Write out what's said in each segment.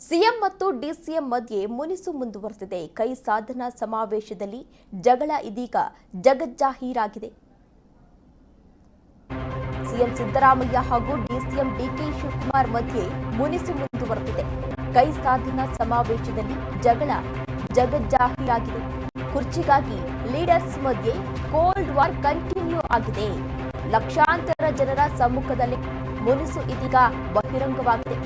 CM ಮತ್ತು DCM ಮಧ್ಯೆ ಮುನಿಸು ಮುಂದುವರೆದಿದೆ. ಕೈ ಸಾಧನಾ ಸಮಾವೇಶದಲ್ಲಿ ಜಗಳ ಇದೀಗ ಜಗಜ್ಜಾಹೀರಾಗಿದೆ. ಸಿಎಂ ಸಿದ್ದರಾಮಯ್ಯ ಹಾಗೂ ಡಿಸಿಎಂ ಡಿಕೆ ಶಿವಕುಮಾರ್ ಮಧ್ಯೆ ಮುನಿಸು ಮುಂದುವರೆದಿದೆ. ಕೈ ಸಾಧನಾ ಸಮಾವೇಶದಲ್ಲಿ ಜಗಳ ಜಗಜ್ಜಾಹೀರಾಗಿದೆ. ಕುರ್ಚಿಗಾಗಿ ಲೀಡರ್ಸ್ ಮಧ್ಯೆ ಕೋಲ್ಡ್ ವಾರ್ ಕಂಟಿನ್ಯೂ ಆಗಿದೆ. ಲಕ್ಷಾಂತರ ಜನರ ಸಮ್ಮುಖದಲ್ಲಿ ಮುನಿಸು ಇದೀಗ ಬಹಿರಂಗವಾಗಿದೆ.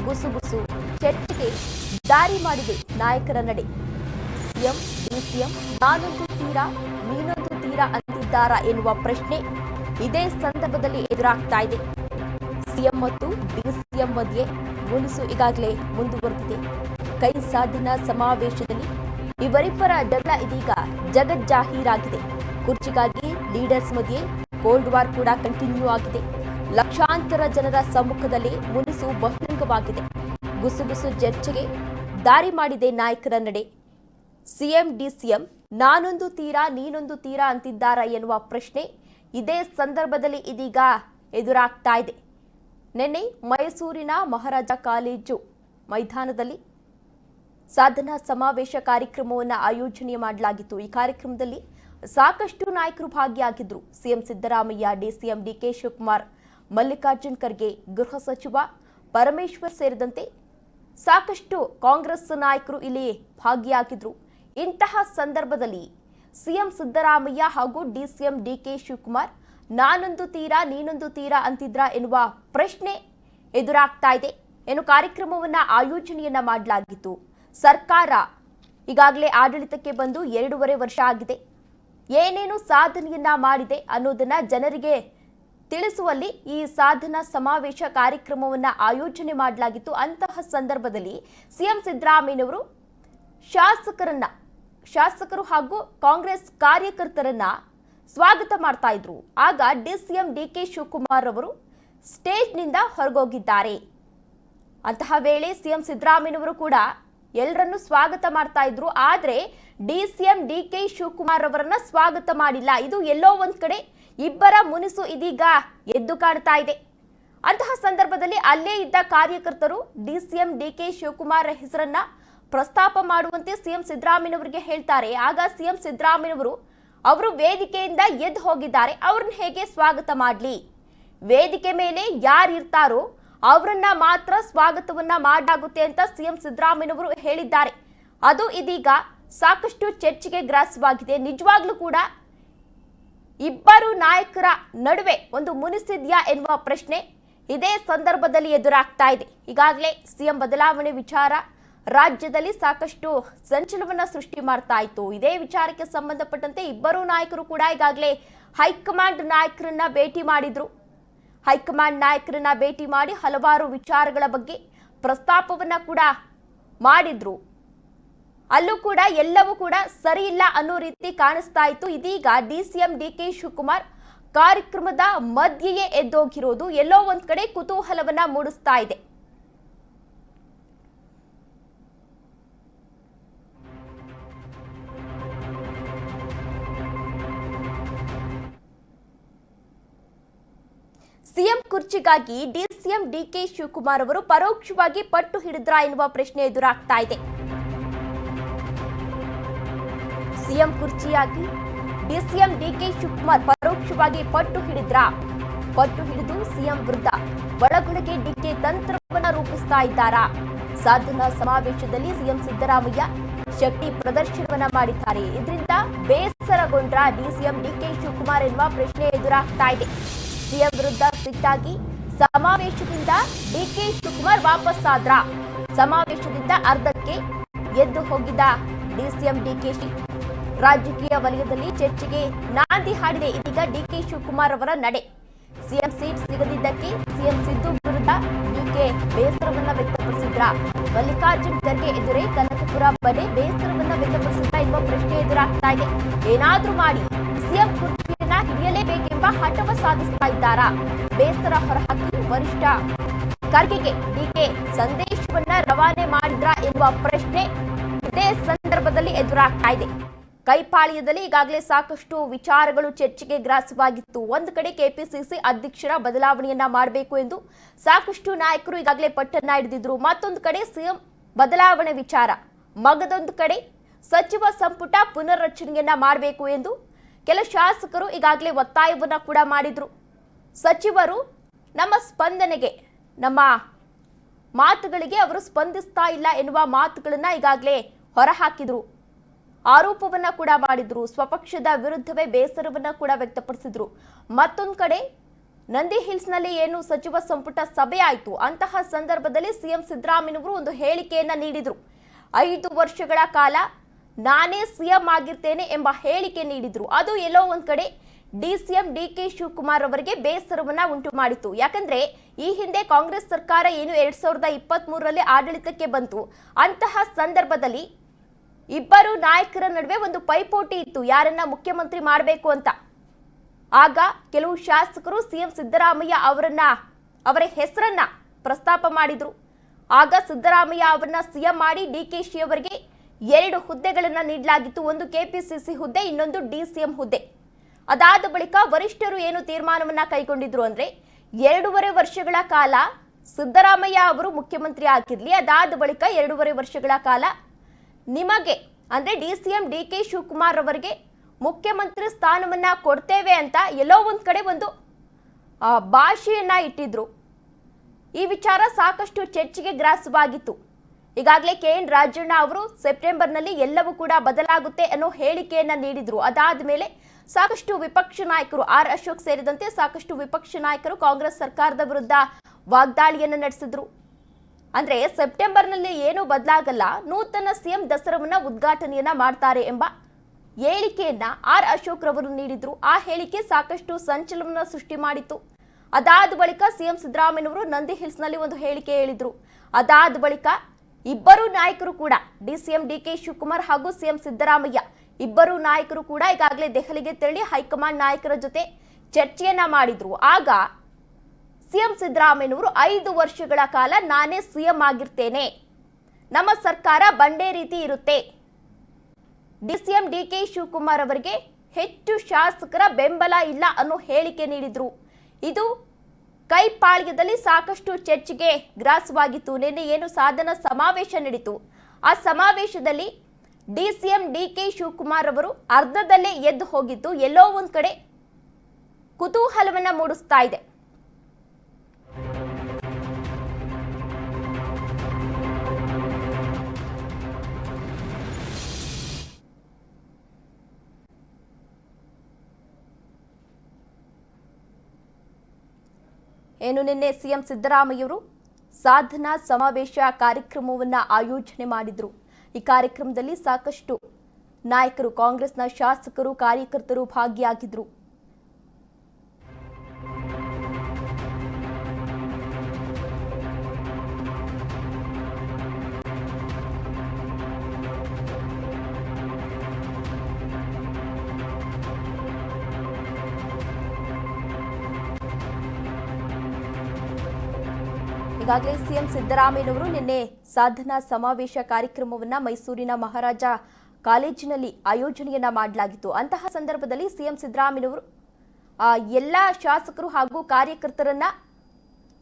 ಗುಸುಗುಸು ಚರ್ಚೆಗೆ ದಾರಿ ಮಾಡಿದೆ ನಾಯಕರ ನಡೆ. ಸಿಎಂ ಡಿಸಿಎಂ ನಾನೊಂದು ತೀರಾ ನೀನೊಂದು ತೀರಾ ಅಂತಿದ್ದಾರಾ ಎನ್ನುವ ಪ್ರಶ್ನೆ ಇದೇ ಸಂದರ್ಭದಲ್ಲಿ ಎದುರಾಗ್ತಾ ಇದೆ. ಸಿಎಂ ಮತ್ತು ಡಿಸಿಎಂ ಮಧ್ಯೆ ಮುನಿಸು ಈಗಾಗಲೇ ಮುಂದುವರೆದಿದೆ. ಕೈ ಸಾಧನಾ ಸಮಾವೇಶದಲ್ಲಿ ಇವರಿಬ್ಬರ ಜಗಳ ಇದೀಗ ಜಗಜ್ಜಾಹೀರಾಗಿದೆ. ಕುರ್ಚಿಗಾಗಿ ಲೀಡರ್ಸ್ ಮಧ್ಯೆ ಕೋಲ್ಡ್ ವಾರ್ ಕೂಡ ಕಂಟಿನ್ಯೂ ಆಗಿದೆ. ಲಕ್ಷಾಂತರ ಜನರ ಸಮ್ಮುಖದಲ್ಲಿ ಮುನಿಸು ಬಹಿರಂಗವಾಗಿದೆ. ಗುಸುಗುಸು ಚರ್ಚೆಗೆ ದಾರಿ ಮಾಡಿದೆ ನಾಯಕರ ನಡೆ. ಸಿಎಂ ಡಿಸಿಎಂ ನಾನೊಂದು ತೀರಾ ನೀನೊಂದು ತೀರಾ ಅಂತಿದ್ದಾರಾ ಎನ್ನುವ ಪ್ರಶ್ನೆ ಇದೇ ಸಂದರ್ಭದಲ್ಲಿ ಇದೀಗ ಎದುರಾಗ್ತಾ ಇದೆ. ನಿನ್ನೆ ಮೈಸೂರಿನ ಮಹಾರಾಜ ಕಾಲೇಜು ಮೈದಾನದಲ್ಲಿ ಸಾಧನಾ ಸಮಾವೇಶ ಕಾರ್ಯಕ್ರಮವನ್ನು ಆಯೋಜನೆ ಮಾಡಲಾಗಿತ್ತು. ಈ ಕಾರ್ಯಕ್ರಮದಲ್ಲಿ ಸಾಕಷ್ಟು ನಾಯಕರು ಭಾಗಿಯಾಗಿದ್ರು. CM Siddaramaiah, DCM DK Shivakumar, Mallikarjun Kharge, ಗೃಹ ಸಚಿವ ಪರಮೇಶ್ವರ್ ಸೇರಿದಂತೆ ಸಾಕಷ್ಟು ಕಾಂಗ್ರೆಸ್ ನಾಯಕರು ಇಲ್ಲಿ ಭಾಗಿಯಾಗಿದ್ರು. ಇಂತಹ ಸಂದರ್ಭದಲ್ಲಿ ಸಿಎಂ ಸಿದ್ದರಾಮಯ್ಯ ಹಾಗೂ ಡಿಸಿಎಂ ಡಿಕೆ ಶಿವಕುಮಾರ್ ನಾನೊಂದು ತೀರಾ ನೀನೊಂದು ತೀರಾ ಅಂತಿದ್ರಾ ಎನ್ನುವ ಪ್ರಶ್ನೆ ಎದುರಾಗ್ತಾ ಇದೆ. ಏನು ಕಾರ್ಯಕ್ರಮವನ್ನ ಆಯೋಜನೆಯನ್ನ ಮಾಡಲಾಗಿತ್ತು. ಸರ್ಕಾರ ಈಗಾಗಲೇ ಆಡಳಿತಕ್ಕೆ ಬಂದು 2.5 ವರ್ಷ ಆಗಿದೆ. ಏನೇನು ಸಾಧನೆಯನ್ನ ಮಾಡಿದೆ ಅನ್ನೋದನ್ನ ಜನರಿಗೆ ತಿಳಿಸುವಲ್ಲಿ ಈ ಸಾಧನಾ ಸಮಾವೇಶ ಕಾರ್ಯಕ್ರಮವನ್ನ ಆಯೋಜನೆ ಮಾಡಲಾಗಿತ್ತು. ಅಂತಹ ಸಂದರ್ಭದಲ್ಲಿ ಸಿಎಂ ಸಿದ್ದರಾಮಯ್ಯನವರು ಶಾಸಕರು ಹಾಗೂ ಕಾಂಗ್ರೆಸ್ ಕಾರ್ಯಕರ್ತರನ್ನ ಸ್ವಾಗತ ಮಾಡ್ತಾ ಇದ್ರು. ಆಗ ಡಿಸಿಎಂ ಡಿಕೆ ಶಿವಕುಮಾರ್ ಅವರು ಸ್ಟೇಜ್ನಿಂದ ಹೊರಗೋಗಿದ್ದಾರೆ. ಅಂತಹ ವೇಳೆ ಸಿಎಂ ಸಿದ್ದರಾಮಯ್ಯನವರು ಕೂಡ ಎಲ್ಲರನ್ನೂ ಸ್ವಾಗತ ಮಾಡ್ತಾ ಇದ್ರು. ಆದ್ರೆ ಡಿಸಿಎಂ ಡಿಕೆ ಶಿವಕುಮಾರ್ ಅವರನ್ನ ಸ್ವಾಗತ ಮಾಡಿಲ್ಲ. ಇದು ಎಲ್ಲೋ ಒಂದ್ ಕಡೆ ಇಬ್ಬರ ಮುನಿಸು ಇದೀಗ ಎದ್ದು ಕಾಣ್ತಾ ಇದೆ. ಅಂತಹ ಸಂದರ್ಭದಲ್ಲಿ ಅಲ್ಲೇ ಇದ್ದ ಕಾರ್ಯಕರ್ತರು ಡಿಸಿಎಂ ಡಿಕೆ ಶಿವಕುಮಾರ್ ಹೆಸರನ್ನ ಪ್ರಸ್ತಾಪ ಮಾಡುವಂತೆ ಸಿಎಂ ಸಿದ್ದರಾಮಯ್ಯನವರಿಗೆ ಹೇಳ್ತಾರೆ. ಆಗ ಸಿಎಂ ಸಿದ್ದರಾಮಯ್ಯನವರು ಅವರು ವೇದಿಕೆಯಿಂದ ಎದ್ದು ಹೋಗಿದ್ದಾರೆ. ಅವ್ರನ್ನ ಹೇಗೆ ಸ್ವಾಗತ ಮಾಡಲಿ? ವೇದಿಕೆ ಮೇಲೆ ಯಾರು ಇರ್ತಾರೋ ಅವರನ್ನ ಮಾತ್ರ ಸ್ವಾಗತವನ್ನ ಮಾಡಲಾಗುತ್ತೆ ಅಂತ ಸಿಎಂ ಸಿದ್ದರಾಮಯ್ಯನವರು ಹೇಳಿದ್ದಾರೆ. ಅದು ಇದೀಗ ಸಾಕಷ್ಟು ಚರ್ಚೆಗೆ ಗ್ರಾಸವಾಗಿದೆ. ನಿಜವಾಗ್ಲೂ ಕೂಡ ಇಬ್ಬರು ನಾಯಕರ ನಡುವೆ ಒಂದು ಮುನಿಸಿದ್ಯಾ ಎನ್ನುವ ಪ್ರಶ್ನೆ ಇದೇ ಸಂದರ್ಭದಲ್ಲಿ ಎದುರಾಗ್ತಾ ಇದೆ. ಈಗಾಗಲೇ ಸಿಎಂ ಬದಲಾವಣೆ ವಿಚಾರ ರಾಜ್ಯದಲ್ಲಿ ಸಾಕಷ್ಟು ಸಂಚಲನವನ್ನ ಸೃಷ್ಟಿ ಮಾಡ್ತಾ ಇತ್ತು. ಇದೇ ವಿಚಾರಕ್ಕೆ ಸಂಬಂಧಪಟ್ಟಂತೆ ಇಬ್ಬರು ನಾಯಕರು ಕೂಡ ಈಗಾಗಲೇ ಹೈಕಮಾಂಡ್ ನಾಯಕರನ್ನ ಭೇಟಿ ಮಾಡಿದ್ರು. ಹೈಕಮಾಂಡ್ ನಾಯಕರನ್ನ ಭೇಟಿ ಮಾಡಿ ಹಲವಾರು ವಿಚಾರಗಳ ಬಗ್ಗೆ ಪ್ರಸ್ತಾಪವನ್ನ ಕೂಡ ಮಾಡಿದ್ರು. ಅಲ್ಲೂ ಕೂಡ ಎಲ್ಲವೂ ಕೂಡ ಸರಿ ಇಲ್ಲ ಅನ್ನೋ ರೀತಿ ಕಾಣಿಸ್ತಾ ಇತ್ತು. ಇದೀಗ ಡಿಸಿಎಂ ಡಿಕೆ ಶಿವಕುಮಾರ್ ಕಾರ್ಯಕ್ರಮದ ಮಧ್ಯೆಯೇ ಎದ್ದೋಗಿರೋದು ಎಲ್ಲೋ ಒಂದ್ ಕಡೆ ಕುತೂಹಲವನ್ನ ಮೂಡಿಸ್ತಾ ಇದೆ. ಸಿಎಂ ಕುರ್ಚಿಗಾಗಿ ಡಿಸಿಎಂ ಡಿಕೆ ಶಿವಕುಮಾರ್ ಅವರು ಪರೋಕ್ಷವಾಗಿ ಪಟ್ಟು ಹಿಡಿದ್ರಾ ಎನ್ನುವ ಪ್ರಶ್ನೆ ಎದುರಾಗ್ತಾ ಇದೆ. ಸಿಎಂ ಕುರ್ಚಿಯಾಗಿ ಡಿಸಿಎಂ ಡಿಕೆ ಶಿವಕುಮಾರ್ ಪರೋಕ್ಷವಾಗಿ ಪಟ್ಟು ಹಿಡಿದು ಸಿಎಂ ವಿರುದ್ಧ ಒಳಗೊಳಗೆ ಡಿಕೆ ತಂತ್ರವನ್ನ ರೂಪಿಸ್ತಾ ಇದ್ದಾರಾ? ಸಾಧನಾ ಸಮಾವೇಶದಲ್ಲಿ ಸಿಎಂ ಸಿದ್ದರಾಮಯ್ಯ ಶಕ್ತಿ ಪ್ರದರ್ಶನವನ್ನ ಮಾಡಿದ್ದಾರೆ. ಇದರಿಂದ ಬೇಸರಗೊಂಡ್ರ ಡಿಸಿಎಂ ಡಿಕೆ ಶಿವಕುಮಾರ್ ಎನ್ನುವ ಪ್ರಶ್ನೆ ಎದುರಾಗ್ತಾ ಇದೆ. ಸಿಎಂ ವಿರುದ್ಧ ಸಿಟ್ಟಾಗಿ ಸಮಾವೇಶದಿಂದ ಡಿಕೆ ಶಿವಕುಮಾರ್ ವಾಪಸ್ ಆದ್ರ? ಸಮಾವೇಶದಿಂದ ಅರ್ಧಕ್ಕೆ ಎದ್ದು ಹೋಗಿದ್ದ ಡಿಸಿಎಂ ಡಿಕೆಶಿ ರಾಜಕೀಯ ವಲಯದಲ್ಲಿ ಚರ್ಚೆಗೆ ನಾಂದಿ ಹಾಡಿದೆ ಇದೀಗ ಡಿಕೆ ಶಿವಕುಮಾರ್ ಅವರ ನಡೆ. ಸಿಎಂ ಸೀಟ್ ಸಿಗದಿದ್ದಕ್ಕೆ ಸಿಎಂ ಸಿದ್ದು ವಿರುದ್ಧ ಡಿಕೆ ಬೇಸರವನ್ನ ವ್ಯಕ್ತಪಡಿಸಿದ್ರ? ಮಲ್ಲಿಕಾರ್ಜುನ್ ಖರ್ಗೆ ಎದುರೇ ಕನಕಪುರ ಬನೆ ಬೇಸರವನ್ನ ವ್ಯಕ್ತಪಡಿಸಿದ್ರ ಎನ್ನುವ ಪ್ರಶ್ನೆ ಎದುರಾಗ್ತಾ ಇದೆ. ಏನಾದ್ರೂ ಮಾಡಿ ಸಿಎಂ ಕುರ್ಚಿಯನ್ನ ಹಿಡಿಯಲೇಬೇಕೆಂಬ ಹಠವ ಸಾಧಿಸ್ತಾ ಇದ್ದಾರಾ? ಬೇಸರ ಹೊರಹಾಕಿ ವರಿಷ್ಠ ಖರ್ಗೆಗೆ ಡಿಕೆ ಸಂದೇಶವನ್ನ ರವಾನೆ ಮಾಡಿದ್ರ ಎನ್ನುವ ಪ್ರಶ್ನೆ ಇದೇ ಸಂದರ್ಭದಲ್ಲಿ ಎದುರಾಗ್ತಾ ಇದೆ. ಕೈಪಾಳ್ಯದಲ್ಲಿ ಈಗಾಗಲೇ ಸಾಕಷ್ಟು ವಿಚಾರಗಳು ಚರ್ಚೆಗೆ ಗ್ರಾಸವಾಗಿತ್ತು. ಒಂದು ಕಡೆ ಕೆಪಿಸಿಸಿ ಅಧ್ಯಕ್ಷರ ಬದಲಾವಣೆಯನ್ನ ಮಾಡಬೇಕು ಎಂದು ಸಾಕಷ್ಟು ನಾಯಕರು ಈಗಾಗಲೇ ಪಟ್ಟನ್ನ ಹಿಡಿದಿದ್ರು. ಮತ್ತೊಂದು ಕಡೆ ಸಿಎಂ ಬದಲಾವಣೆ ವಿಚಾರ. ಮಗದೊಂದು ಕಡೆ ಸಚಿವ ಸಂಪುಟ ಪುನರ್ರಚನೆಯನ್ನ ಮಾಡಬೇಕು ಎಂದು ಕೆಲ ಶಾಸಕರು ಈಗಾಗಲೇ ಒತ್ತಾಯವನ್ನ ಕೂಡ ಮಾಡಿದ್ರು. ಸಚಿವರು ನಮ್ಮ ಸ್ಪಂದನೆಗೆ, ನಮ್ಮ ಮಾತುಗಳಿಗೆ ಅವರು ಸ್ಪಂದಿಸ್ತಾ ಇಲ್ಲ ಎನ್ನುವ ಮಾತುಗಳನ್ನ ಈಗಾಗಲೇ ಹೊರಹಾಕಿದ್ರು. ಆರೋಪವನ್ನ ಕೂಡ ಮಾಡಿದ್ರು. ಸ್ವಪಕ್ಷದ ವಿರುದ್ಧವೇ ಬೇಸರವನ್ನ ಕೂಡ ವ್ಯಕ್ತಪಡಿಸಿದ್ರು. ಮತ್ತೊಂದು ಕಡೆ ನಂದಿ ಹಿಲ್ಸ್ನಲ್ಲಿ ಏನು ಸಚಿವ ಸಂಪುಟ ಸಭೆ ಆಯಿತು, ಅಂತಹ ಸಂದರ್ಭದಲ್ಲಿ ಸಿಎಂ ಸಿದ್ದರಾಮಯ್ಯನವರು ಒಂದು ಹೇಳಿಕೆಯನ್ನ ನೀಡಿದ್ರು. 5 ವರ್ಷಗಳ ಕಾಲ ನಾನೇ ಸಿಎಂ ಆಗಿರ್ತೇನೆ ಎಂಬ ಹೇಳಿಕೆ ನೀಡಿದ್ರು. ಅದು ಎಲ್ಲೋ ಒಂದ್ ಕಡೆ ಡಿಸಿಎಂ ಡಿಕೆ ಶಿವಕುಮಾರ್ ಅವರಿಗೆ ಬೇಸರವನ್ನ ಉಂಟು ಮಾಡಿತು. ಯಾಕಂದ್ರೆ ಈ ಹಿಂದೆ ಕಾಂಗ್ರೆಸ್ ಸರ್ಕಾರ ಏನು 2023ರಲ್ಲಿ ಆಡಳಿತಕ್ಕೆ ಬಂತು, ಅಂತಹ ಸಂದರ್ಭದಲ್ಲಿ ಇಬ್ಬರು ನಾಯಕರ ನಡುವೆ ಒಂದು ಪೈಪೋಟಿ ಇತ್ತು, ಯಾರನ್ನ ಮುಖ್ಯಮಂತ್ರಿ ಮಾಡಬೇಕು ಅಂತ. ಆಗ ಕೆಲವು ಶಾಸಕರು ಸಿಎಂ ಸಿದ್ದರಾಮಯ್ಯ ಅವರ ಹೆಸರನ್ನ ಪ್ರಸ್ತಾಪ ಮಾಡಿದ್ರು. ಆಗ ಸಿದ್ದರಾಮಯ್ಯ ಅವರನ್ನ ಸಿಎಂ ಮಾಡಿ ಡಿಕೆಶಿ ಅವರಿಗೆ 2 ಹುದ್ದೆಗಳನ್ನ ನೀಡಲಾಗಿತ್ತು. ಒಂದು ಕೆಪಿಸಿಸಿ ಹುದ್ದೆ, ಇನ್ನೊಂದು ಡಿಸಿಎಂ ಹುದ್ದೆ. ಅದಾದ ಬಳಿಕ ವರಿಷ್ಠರು ಏನು ತೀರ್ಮಾನವನ್ನ ಕೈಗೊಂಡಿದ್ರು ಅಂದ್ರೆ 2.5 ವರ್ಷಗಳ ಕಾಲ ಸಿದ್ದರಾಮಯ್ಯ ಅವರು ಮುಖ್ಯಮಂತ್ರಿ ಆಗಿರ್ಲಿ, ಅದಾದ ಬಳಿಕ 2.5 ವರ್ಷಗಳ ಕಾಲ ನಿಮಗೆ ಅಂದ್ರೆ ಡಿಸಿಎಂ ಡಿಕೆ ಶಿವಕುಮಾರ್ ಅವರಿಗೆ ಮುಖ್ಯಮಂತ್ರಿ ಸ್ಥಾನವನ್ನ ಕೊಡ್ತೇವೆ ಅಂತ ಎಲ್ಲೋ ಒಂದ್ ಕಡೆ ಒಂದು ಭಾಷೆಯನ್ನ ಇಟ್ಟಿದ್ರು. ಈ ವಿಚಾರ ಸಾಕಷ್ಟು ಚರ್ಚೆಗೆ ಗ್ರಾಸವಾಗಿತ್ತು. ಈಗಾಗಲೇ KN ರಾಜಣ್ಣ ಅವರು ಸೆಪ್ಟೆಂಬರ್ನಲ್ಲಿ ಎಲ್ಲವೂ ಕೂಡ ಬದಲಾಗುತ್ತೆ ಅನ್ನೋ ಹೇಳಿಕೆಯನ್ನ ನೀಡಿದ್ರು. ಅದಾದ ಮೇಲೆ ಸಾಕಷ್ಟು ವಿಪಕ್ಷ ನಾಯಕರು, ಆರ್ ಅಶೋಕ್ ಸೇರಿದಂತೆ ಸಾಕಷ್ಟು ವಿಪಕ್ಷ ನಾಯಕರು ಕಾಂಗ್ರೆಸ್ ಸರ್ಕಾರದ ವಿರುದ್ಧ ವಾಗ್ದಾಳಿಯನ್ನ ನಡೆಸಿದ್ರು. ಅಂದ್ರೆ ಸೆಪ್ಟೆಂಬರ್ನಲ್ಲಿ ಏನು ಬದಲಾಗಲ್ಲ, ನೂತನ ಸಿಎಂ ದಸರಾವನ್ನ ಉದ್ಘಾಟನೆಯನ್ನ ಮಾಡ್ತಾರೆ ಎಂಬ ಹೇಳಿಕೆಯನ್ನ ಆರ್ ಅಶೋಕ್ ರವರು ನೀಡಿದ್ರು. ಆ ಹೇಳಿಕೆ ಸಾಕಷ್ಟು ಸಂಚಲನ ಸೃಷ್ಟಿ ಮಾಡಿತ್ತು. ಅದಾದ ಬಳಿಕ ಸಿಎಂ ಸಿದ್ದರಾಮಯ್ಯನವರು ನಂದಿ ಹಿಲ್ಸ್ನಲ್ಲಿ ಒಂದು ಹೇಳಿಕೆ ಹೇಳಿದ್ರು. ಅದಾದ ಬಳಿಕ ಇಬ್ಬರು ನಾಯಕರು ಕೂಡ ಡಿಸಿಎಂ ಡಿಕೆ ಶಿವಕುಮಾರ್ ಹಾಗೂ ಸಿಎಂ ಸಿದ್ದರಾಮಯ್ಯ ಇಬ್ಬರು ನಾಯಕರು ಕೂಡ ಈಗಾಗಲೇ ದೆಹಲಿಗೆ ತೆರಳಿ ಹೈಕಮಾಂಡ್ ನಾಯಕರ ಜೊತೆ ಚರ್ಚೆಯನ್ನ ಮಾಡಿದ್ರು. ಆಗ ಸಿಎಂ ಸಿದ್ದರಾಮಯ್ಯನವರು 5 ವರ್ಷಗಳ ಕಾಲ ನಾನೇ ಸಿಎಂ ಆಗಿರ್ತೇನೆ, ನಮ್ಮ ಸರ್ಕಾರ ಬಂಡೆ ರೀತಿ ಇರುತ್ತೆ, ಡಿಸಿಎಂ ಡಿಕೆ ಶಿವಕುಮಾರ್ ಅವರಿಗೆ ಹೆಚ್ಚು ಶಾಸಕರ ಬೆಂಬಲ ಇಲ್ಲ ಅನ್ನೋ ಹೇಳಿಕೆ ನೀಡಿದ್ರು. ಇದು ಕೈಪಾಳ್ಯದಲ್ಲಿ ಸಾಕಷ್ಟು ಚರ್ಚೆಗೆ ಗ್ರಾಸವಾಗಿತ್ತು. ನಿನ್ನೆ ಏನು ಸಾಧನ ಸಮಾವೇಶ ನಡೀತು, ಆ ಸಮಾವೇಶದಲ್ಲಿ ಡಿಸಿಎಂ ಡಿಕೆ ಶಿವಕುಮಾರ್ ಅವರು ಅರ್ಧದಲ್ಲೇ ಎದ್ದು ಹೋಗಿದ್ದು ಎಲ್ಲೋ ಒಂದ್ ಕಡೆ ಕುತೂಹಲವನ್ನ ಮೂಡಿಸ್ತಾ ಇದೆ. ಏನು ನಿನ್ನೆ ಸಿಎಂ ಸಿದ್ದರಾಮಯ್ಯವರು ಸಾಧನಾ ಸಮಾವೇಶ ಕಾರ್ಯಕ್ರಮವನ್ನ ಆಯೋಜನೆ ಮಾಡಿದ್ರು. ಈ ಕಾರ್ಯಕ್ರಮದಲ್ಲಿ ಸಾಕಷ್ಟು ನಾಯಕರು, ಕಾಂಗ್ರೆಸ್ನ ಶಾಸಕರು, ಕಾರ್ಯಕರ್ತರು ಭಾಗಿಯಾಗಿದ್ರು. ಈಗಾಗಲೇ ಸಿಎಂ ಸಿದ್ದರಾಮಯ್ಯನವರು ನಿನ್ನೆ ಸಾಧನಾ ಸಮಾವೇಶ ಕಾರ್ಯಕ್ರಮವನ್ನ ಮೈಸೂರಿನ ಮಹಾರಾಜ ಕಾಲೇಜಿನಲ್ಲಿ ಆಯೋಜನೆಯನ್ನ ಮಾಡಲಾಗಿತ್ತು. ಅಂತಹ ಸಂದರ್ಭದಲ್ಲಿ ಸಿಎಂ ಸಿದ್ದರಾಮಯ್ಯನವರು ಎಲ್ಲ ಶಾಸಕರು ಹಾಗೂ ಕಾರ್ಯಕರ್ತರನ್ನ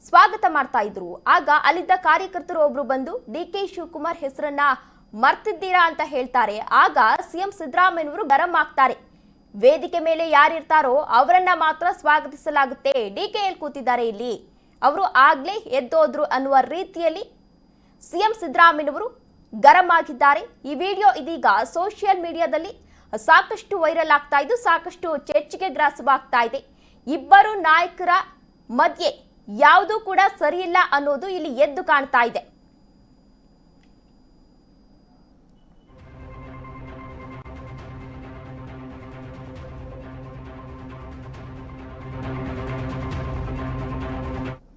ಸ್ವಾಗತ ಮಾಡ್ತಾ ಇದ್ರು. ಆಗ ಅಲ್ಲಿದ್ದ ಕಾರ್ಯಕರ್ತರು ಒಬ್ರು ಬಂದು ಡಿಕೆ ಶಿವಕುಮಾರ್ ಹೆಸರನ್ನ ಮರ್ತಿದ್ದೀರಾ ಅಂತ ಹೇಳ್ತಾರೆ. ಆಗ ಸಿಎಂ ಸಿದ್ದರಾಮಯ್ಯನವರು ಗರಂ ಆಗ್ತಾರೆ. ವೇದಿಕೆ ಮೇಲೆ ಯಾರಿರ್ತಾರೋ ಅವರನ್ನ ಮಾತ್ರ ಸ್ವಾಗತಿಸಲಾಗುತ್ತೆ, ಡಿಕೆ ಎಲ್ಲಿ ಕೂತಿದ್ದಾರೆ ಇಲ್ಲಿ, ಅವರು ಆಗ್ಲೇ ಎದ್ದೋದ್ರು ಅನ್ನುವ ರೀತಿಯಲ್ಲಿ ಸಿಎಂ ಸಿದ್ದರಾಮಯ್ಯನವರು ಗರಂ ಆಗಿದ್ದಾರೆ. ಈ ವಿಡಿಯೋ ಇದೀಗ ಸೋಷಿಯಲ್ ಮೀಡಿಯಾದಲ್ಲಿ ಸಾಕಷ್ಟು ವೈರಲ್ ಆಗ್ತಾ ಇದ್ದು ಸಾಕಷ್ಟು ಚರ್ಚೆಗೆ ಗ್ರಾಸವಾಗ್ತಾ ಇದೆ. ಇಬ್ಬರು ನಾಯಕರ ಮಧ್ಯೆ ಯಾವುದೂ ಕೂಡ ಸರಿಯಿಲ್ಲ ಅನ್ನೋದು ಇಲ್ಲಿ ಎದ್ದು ಕಾಣ್ತಾ ಇದೆ.